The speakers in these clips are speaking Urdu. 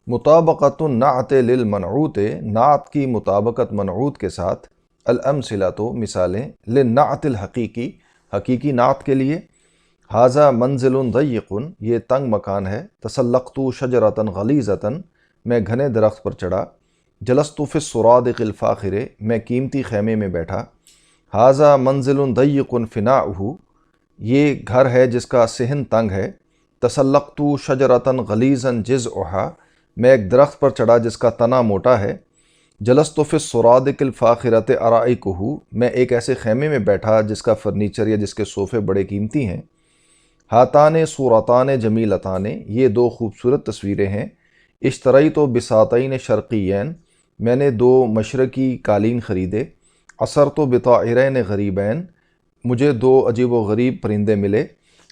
مطابقت النعت للمنعوت، نعت کی مطابقت منعوت کے ساتھ، الامثلہ تو مثالیں، للنعت الحقیقی، حقیقی نعت کے لیے، ھذا منزل ضیق، یہ تنگ مکان ہے، تسلقت شجرۃ غلیظۃ، میں گھنے درخت پر چڑھا، جلست فی السرادق الفاخر، میں قیمتی خیمے میں بیٹھا، ھذا منزل ضیق فناؤہ، یہ گھر ہے جس کا صحن تنگ ہے، تسلقت شجرۃ غلیظا جذعھا، میں ایک درخت پر چڑھا جس کا تنا موٹا ہے، جلست فی السرادق الفاخرۃ ارائکہ، میں ایک ایسے خیمے میں بیٹھا جس کا فرنیچر یا جس کے صوفے بڑے قیمتی ہیں، ہاتان صورتان جمیلتان، یہ دو خوبصورت تصویریں ہیں، اشتریت بساطین شرقیین، میں نے دو مشرقی قالین خریدے، عثرت بطائرین غریبین، مجھے دو عجیب و غریب پرندے ملے،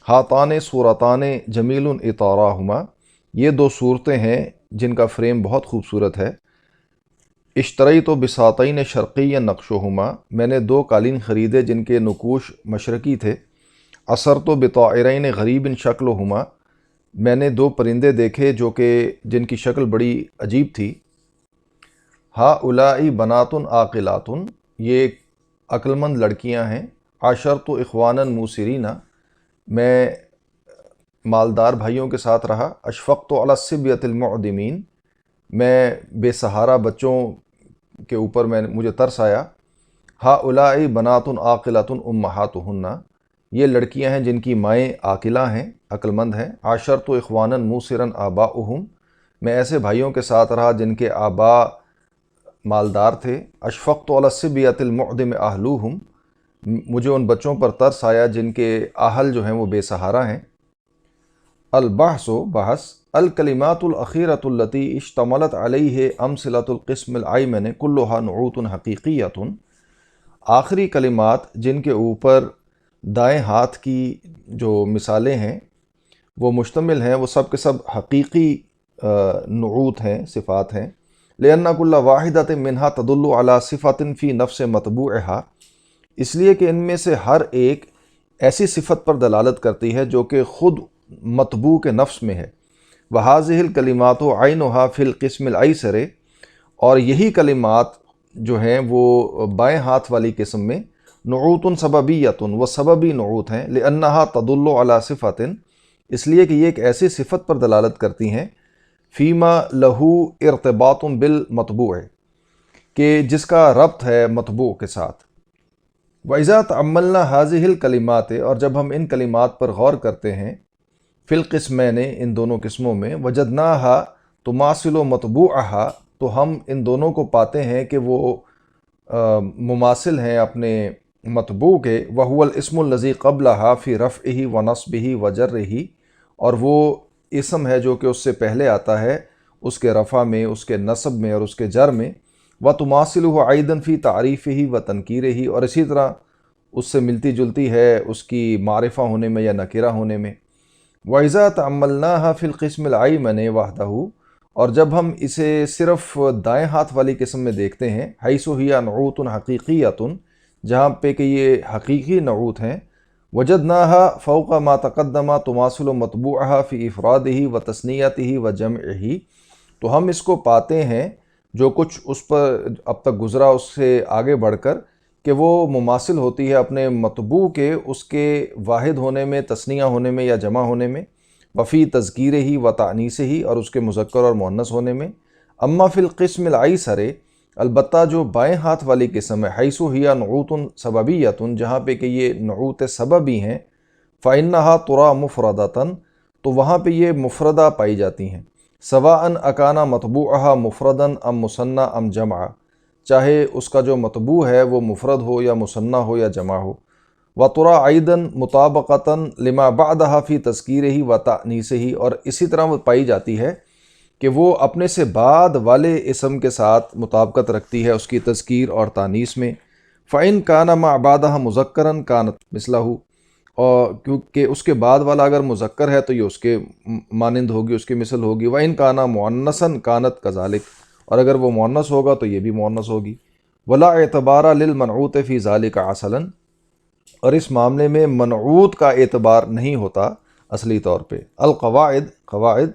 ہاتان صورتان جمیل اطاراہما، یہ دو صورتیں ہیں جن کا فریم بہت خوبصورت ہے، اشتریت بساطین شرقی نقشہما، میں نے دو قالین خریدے جن کے نقوش مشرقی تھے، عثرت بطائرین غریب شکلہما، میں نے دو پرندے دیکھے جو کہ جن کی شکل بڑی عجیب تھی، ہؤلاء بنات عاقلات، یہ عقل مند لڑکیاں ہیں، عاشرت اخوانا موسرین، میں مالدار بھائیوں کے ساتھ رہا، اشفقت علی الصبیۃ المعدمین، میں بے سہارا بچوں کے اوپر مجھے ترس آیا، ہؤلاء بنات عاقلات امہاتہن، یہ لڑکیاں ہیں جن کی مائیں عاقلہ ہیں، عقل مند ہیں، عاشرت اخوانا موسرا آباؤہم، میں ایسے بھائیوں کے ساتھ رہا جن کے آباء مالدار تھے، اشفقت علی الصبیۃ المعدم اہلوہم، مجھے ان بچوں پر ترس آیا جن کے اہل جو ہیں وہ بے سہارا ہیں۔ البحث بحث، الکلمات الاخیرۃ التی اشتملت علیہ امثلۃ القسم الایمن کلھا نعوت حقیقیۃ، آخری کلمات جن کے اوپر دائیں ہاتھ کی جو مثالیں ہیں وہ مشتمل ہیں، وہ سب کے سب حقیقی نعوت ہیں، صفات ہیں، لأن كل واحدۃ منہا تدل علی صفۃ فی نفس مطبوعہا، اس لیے کہ ان میں سے ہر ایک ایسی صفت پر دلالت کرتی ہے جو کہ خود مطبوع کے نفس میں ہے، وہذہ الکلمات عینھا فی القسم الایسر، اور یہی کلمات جو ہیں وہ بائیں ہاتھ والی قسم میں نعوت سببیۃ، وہ سببی نعوت ہیں، لأنہا تدل علی صفۃ، اس لیے کہ یہ ایک ایسی صفت پر دلالت کرتی ہیں، فیما لہو ارتباط بالمطبوع، کہ جس کا ربط ہے مطبوع کے ساتھ۔ وَإِذَا تَأَمَّلْنَا هَذِهِ الْكَلِمَاتِ، اور جب ہم ان کلمات پر غور کرتے ہیں، فی القسمین، ان دونوں قسموں میں، وجدناها تماثل مطبوعها، تو ہم ان دونوں کو پاتے ہیں کہ وہ مماثل ہیں اپنے مطبوع کے، وَهُوَ الْإِسْمُ الَّذِي قَبْلَهَا فِي رَفْعِهِ وَنَصْبِهِ وَجَرِّهِ، اور وہ اسم ہے جو کہ اس سے پہلے آتا ہے اس کے رفع میں، اس کے نصب میں اور اس کے جر میں، وَتُمَاثِلُهُ أَيْضًا فِي تَعْرِيفِهِ وَتَنْكِيرِهِ، اور اسی طرح اس سے ملتی جلتی ہے اس کی معرفہ ہونے میں یا نکرہ ہونے میں۔ وَإِذَا تَأَمَّلْنَاهَا فِي الْقِسْمِ الْأَيْمَنِ وَحْدَهُ، اور جب ہم اسے صرف دائیں ہاتھ والی قسم میں دیکھتے ہیں، حیث ہی نعوت حقیقیۃ، جہاں پہ کہ یہ حقیقی نعوت ہیں، وجدناها فوق ما تقدم تماثل مطبوعها فی افرادہ و تثنیتہ و جمعہ، تو ہم اس کو پاتے ہیں جو کچھ اس پر اب تک گزرا اس سے آگے بڑھ کر، کہ وہ مماثل ہوتی ہے اپنے مطبوع کے، اس کے واحد ہونے میں، تثنیہ ہونے میں یا جمع ہونے میں، وفی تذکیرہ و تانیثہ، اور اس کے مذکر اور مؤنث ہونے میں، اما فی القسم الایسر، البتہ جو بائیں ہاتھ والی قسم ہے، حیث ہی نعوت سببیۃ، جہاں پہ کہ یہ نعوت سببی ہیں، فإنہا ترا مفردۃ، تو وہاں پہ یہ مفردہ پائی جاتی ہیں، سواء اکانا مطبوعہا مفردن ام مثنی ام جمع، چاہے اس کا جو مطبوع ہے وہ مفرد ہو یا مثنی ہو یا جمع ہو، وَتُرَى أَيْضًا مُطَابَقَةً لِمَا بَعْدَهَا فِي تَذْكِيرِهِ وَتَأْنِيثِهِ، اور اسی طرح وہ پائی جاتی ہے کہ وہ اپنے سے بعد والے اسم کے ساتھ مطابقت رکھتی ہے اس کی تذکیر اور تانیث میں، فَإِن كَانَ مَعْ بَعْدَهَا مُذَكَّرًا كَانَتْ مِثْلَهُ، اور کیونکہ اس کے بعد والا اگر مذکر ہے تو یہ اس کے مانند ہوگی، اس کی مثل ہوگی، وَإِن كَانَ مُؤَنَّثًا كَانَتْ كَذَلِكَ، اور اگر وہ مؤنث ہوگا تو یہ بھی مؤنث ہوگی، وَلَا اعْتِبَارَ لِلْمَنْعُوتِ فِي ذَلِكَ عَسَلًا، اور اس معاملے میں منعوت کا اعتبار نہیں ہوتا اصلی طور پہ۔ القواعد، قواعد،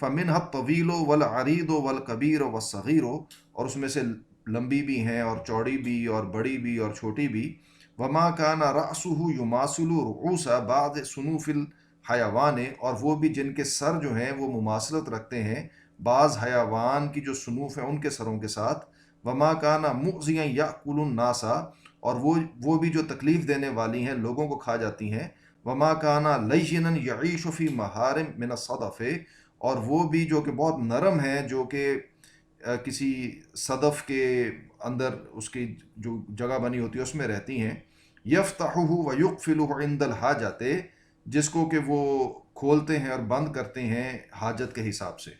فمنها الطویل والعریض والکبیر والصغیر، اور اس میں سے لمبی بھی ہیں اور چوڑی بھی اور بڑی بھی اور چھوٹی بھی. وما کان رأسه یماثل رؤوس بعض صنوف الحیوان، اور وہ بھی جن کے سر جو ہیں وہ مماثلت رکھتے ہیں بعض حیوان کی جو صنوف ہیں ان کے سروں کے ساتھ. وما کان مؤذیا یأکل الناس، اور وہ بھی جو تکلیف دینے والی ہیں لوگوں کو کھا جاتی ہیں. وما کان لینا یعیش فی محارم من الصدف، اور وہ بھی جو کہ بہت نرم ہیں، جو کہ کسی صدف کے اندر اس کی جو جگہ بنی ہوتی ہے اس میں رہتی ہیں. یفتحہ ویقفلہ عند الحاجت، جس کو کہ وہ کھولتے ہیں اور بند کرتے ہیں حاجت کے حساب سے.